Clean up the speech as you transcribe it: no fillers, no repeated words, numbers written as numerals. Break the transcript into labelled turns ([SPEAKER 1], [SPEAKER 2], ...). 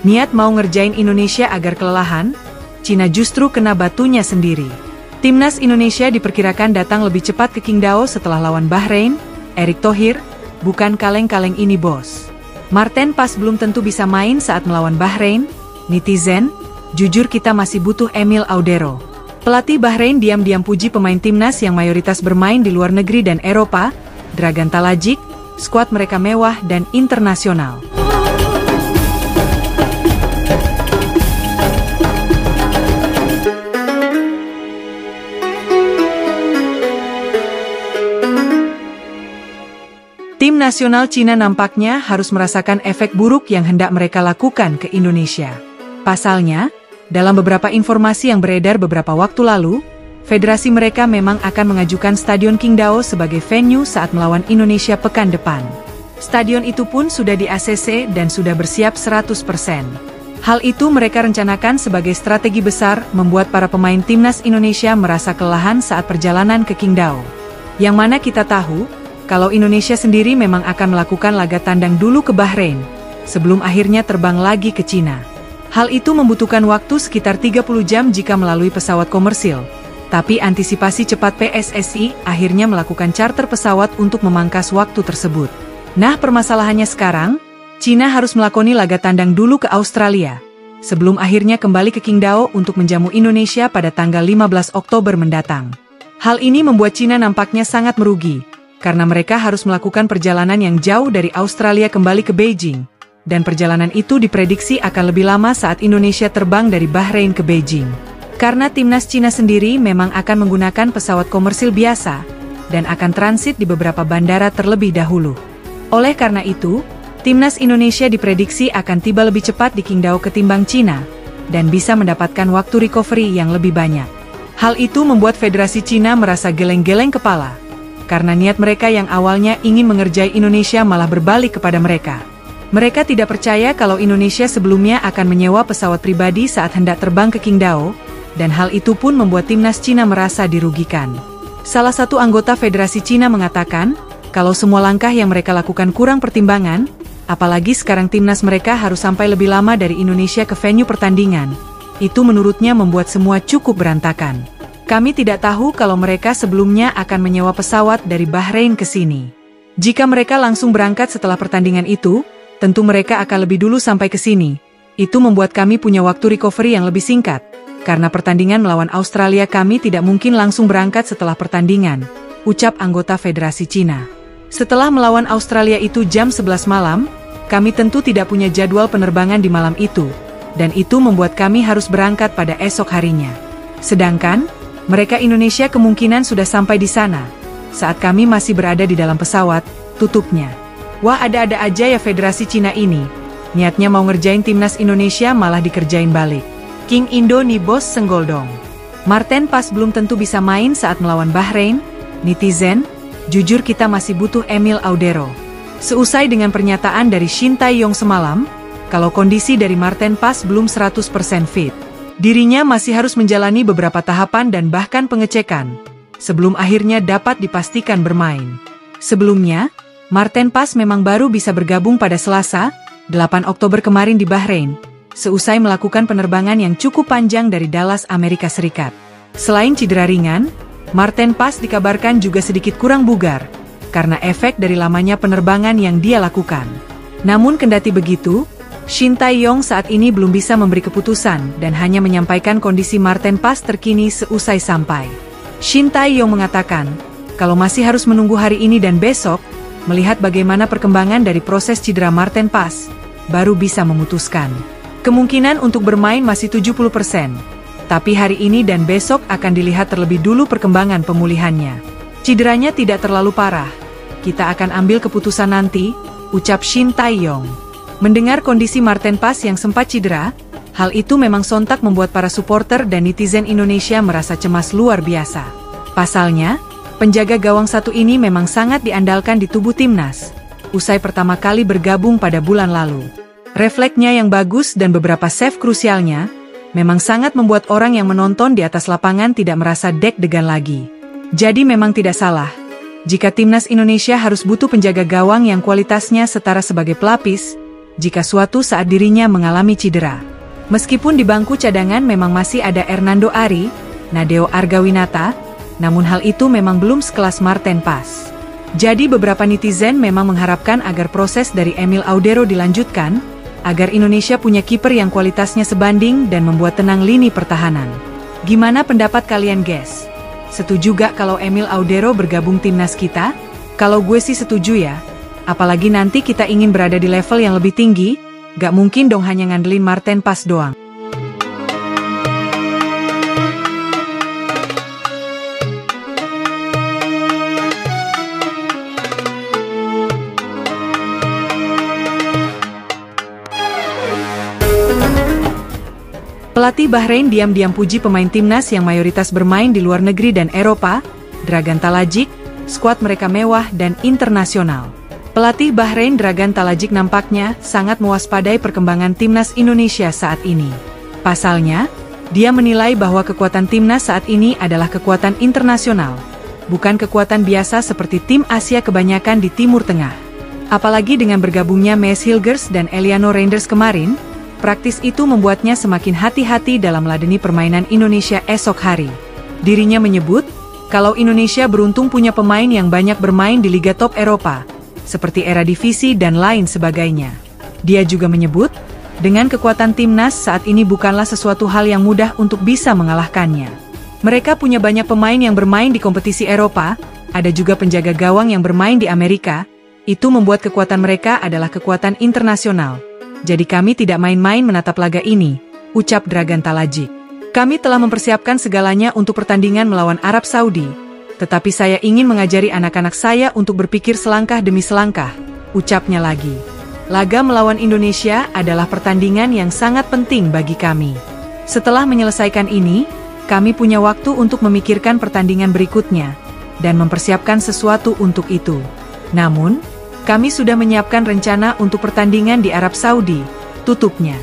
[SPEAKER 1] Niat mau ngerjain Indonesia agar kelelahan, Cina justru kena batunya sendiri. Timnas Indonesia diperkirakan datang lebih cepat ke Qingdao setelah lawan Bahrain. Erick Thohir, bukan kaleng-kaleng ini bos. Marten Pas belum tentu bisa main saat melawan Bahrain. Netizen, jujur kita masih butuh Emil Audero. Pelatih Bahrain diam-diam puji pemain timnas yang mayoritas bermain di luar negeri dan Eropa. Dragan Talajic, skuad mereka mewah dan internasional. Tim nasional Cina nampaknya harus merasakan efek buruk yang hendak mereka lakukan ke Indonesia. Pasalnya, dalam beberapa informasi yang beredar beberapa waktu lalu, federasi mereka memang akan mengajukan Stadion Qingdao sebagai venue saat melawan Indonesia pekan depan. Stadion itu pun sudah di-ACC dan sudah bersiap 100%. Hal itu mereka rencanakan sebagai strategi besar membuat para pemain timnas Indonesia merasa kelelahan saat perjalanan ke Qingdao. Yang mana kita tahu, kalau Indonesia sendiri memang akan melakukan laga tandang dulu ke Bahrain, sebelum akhirnya terbang lagi ke Cina. Hal itu membutuhkan waktu sekitar 30 jam jika melalui pesawat komersil. Tapi antisipasi cepat PSSI akhirnya melakukan charter pesawat untuk memangkas waktu tersebut. Nah, permasalahannya sekarang, Cina harus melakoni laga tandang dulu ke Australia, sebelum akhirnya kembali ke Qingdao untuk menjamu Indonesia pada tanggal 15 Oktober mendatang. Hal ini membuat Cina nampaknya sangat merugi, karena mereka harus melakukan perjalanan yang jauh dari Australia kembali ke Beijing, dan perjalanan itu diprediksi akan lebih lama saat Indonesia terbang dari Bahrain ke Beijing. Karena timnas Cina sendiri memang akan menggunakan pesawat komersil biasa, dan akan transit di beberapa bandara terlebih dahulu. Oleh karena itu, timnas Indonesia diprediksi akan tiba lebih cepat di Qingdao ketimbang Cina, dan bisa mendapatkan waktu recovery yang lebih banyak. Hal itu membuat Federasi Cina merasa geleng-geleng kepala, karena niat mereka yang awalnya ingin mengerjai Indonesia malah berbalik kepada mereka. Mereka tidak percaya kalau Indonesia sebelumnya akan menyewa pesawat pribadi saat hendak terbang ke Qingdao, dan hal itu pun membuat timnas Cina merasa dirugikan. Salah satu anggota Federasi Cina mengatakan, kalau semua langkah yang mereka lakukan kurang pertimbangan, apalagi sekarang timnas mereka harus sampai lebih lama dari Indonesia ke venue pertandingan, itu menurutnya membuat semua cukup berantakan. Kami tidak tahu kalau mereka sebelumnya akan menyewa pesawat dari Bahrain ke sini. Jika mereka langsung berangkat setelah pertandingan itu, tentu mereka akan lebih dulu sampai ke sini. Itu membuat kami punya waktu recovery yang lebih singkat. Karena pertandingan melawan Australia kami tidak mungkin langsung berangkat setelah pertandingan, ucap anggota Federasi Cina. Setelah melawan Australia itu jam 11 malam, kami tentu tidak punya jadwal penerbangan di malam itu, dan itu membuat kami harus berangkat pada esok harinya. Sedangkan, mereka Indonesia kemungkinan sudah sampai di sana saat kami masih berada di dalam pesawat, tutupnya. Wah, ada-ada aja ya Federasi Cina ini. Niatnya mau ngerjain timnas Indonesia malah dikerjain balik. King Indo nih bos, senggol dong. Marten Pas belum tentu bisa main saat melawan Bahrain. Netizen, jujur kita masih butuh Emil Audero. Seusai dengan pernyataan dari Shin Tae-yong semalam, kalau kondisi dari Marten Pas belum 100% fit, dirinya masih harus menjalani beberapa tahapan dan bahkan pengecekan, sebelum akhirnya dapat dipastikan bermain. Sebelumnya, Marten Pas memang baru bisa bergabung pada Selasa, 8 Oktober kemarin di Bahrain, seusai melakukan penerbangan yang cukup panjang dari Dallas, Amerika Serikat. Selain cedera ringan, Marten Pas dikabarkan juga sedikit kurang bugar, karena efek dari lamanya penerbangan yang dia lakukan. Namun kendati begitu, Shin Tae-yong saat ini belum bisa memberi keputusan dan hanya menyampaikan kondisi Marten Pas terkini seusai sampai. Shin Tae-yong mengatakan, kalau masih harus menunggu hari ini dan besok, melihat bagaimana perkembangan dari proses cedera Marten Pas, baru bisa memutuskan. Kemungkinan untuk bermain masih 70%, tapi hari ini dan besok akan dilihat terlebih dulu perkembangan pemulihannya. Cederanya tidak terlalu parah, kita akan ambil keputusan nanti, ucap Shin Tae-yong. Mendengar kondisi Marten Pas yang sempat cedera, hal itu memang sontak membuat para supporter dan netizen Indonesia merasa cemas luar biasa. Pasalnya, penjaga gawang satu ini memang sangat diandalkan di tubuh timnas, usai pertama kali bergabung pada bulan lalu. Refleksnya yang bagus dan beberapa save krusialnya, memang sangat membuat orang yang menonton di atas lapangan tidak merasa deg-degan lagi. Jadi memang tidak salah, jika timnas Indonesia harus butuh penjaga gawang yang kualitasnya setara sebagai pelapis, jika suatu saat dirinya mengalami cedera. Meskipun di bangku cadangan memang masih ada Hernando Ari, Nadeo Argawinata, namun hal itu memang belum sekelas Marten Paes. Jadi beberapa netizen memang mengharapkan agar proses dari Emil Audero dilanjutkan, agar Indonesia punya kiper yang kualitasnya sebanding dan membuat tenang lini pertahanan. Gimana pendapat kalian guys? Setuju gak kalau Emil Audero bergabung timnas kita? Kalau gue sih setuju ya. Apalagi nanti kita ingin berada di level yang lebih tinggi, gak mungkin dong hanya ngandelin Marten Paes doang. Pelatih Bahrain diam-diam puji pemain timnas yang mayoritas bermain di luar negeri dan Eropa, Dragan Talajic, skuad mereka mewah dan internasional. Pelatih Bahrain Dragan Talajic nampaknya sangat mewaspadai perkembangan timnas Indonesia saat ini. Pasalnya, dia menilai bahwa kekuatan timnas saat ini adalah kekuatan internasional, bukan kekuatan biasa seperti tim Asia kebanyakan di Timur Tengah. Apalagi dengan bergabungnya Mees Hilgers dan Eliano Reinders kemarin, praktis itu membuatnya semakin hati-hati dalam meladeni permainan Indonesia esok hari. Dirinya menyebut, kalau Indonesia beruntung punya pemain yang banyak bermain di Liga Top Eropa, seperti Eredivisie dan lain sebagainya. Dia juga menyebut, dengan kekuatan timnas saat ini bukanlah sesuatu hal yang mudah untuk bisa mengalahkannya. Mereka punya banyak pemain yang bermain di kompetisi Eropa, ada juga penjaga gawang yang bermain di Amerika, itu membuat kekuatan mereka adalah kekuatan internasional. Jadi kami tidak main-main menatap laga ini, ucap Dragan Talajic. Kami telah mempersiapkan segalanya untuk pertandingan melawan Arab Saudi, tetapi saya ingin mengajari anak-anak saya untuk berpikir selangkah demi selangkah, ucapnya lagi. Laga melawan Indonesia adalah pertandingan yang sangat penting bagi kami. Setelah menyelesaikan ini, kami punya waktu untuk memikirkan pertandingan berikutnya, dan mempersiapkan sesuatu untuk itu. Namun, kami sudah menyiapkan rencana untuk pertandingan di Arab Saudi, tutupnya.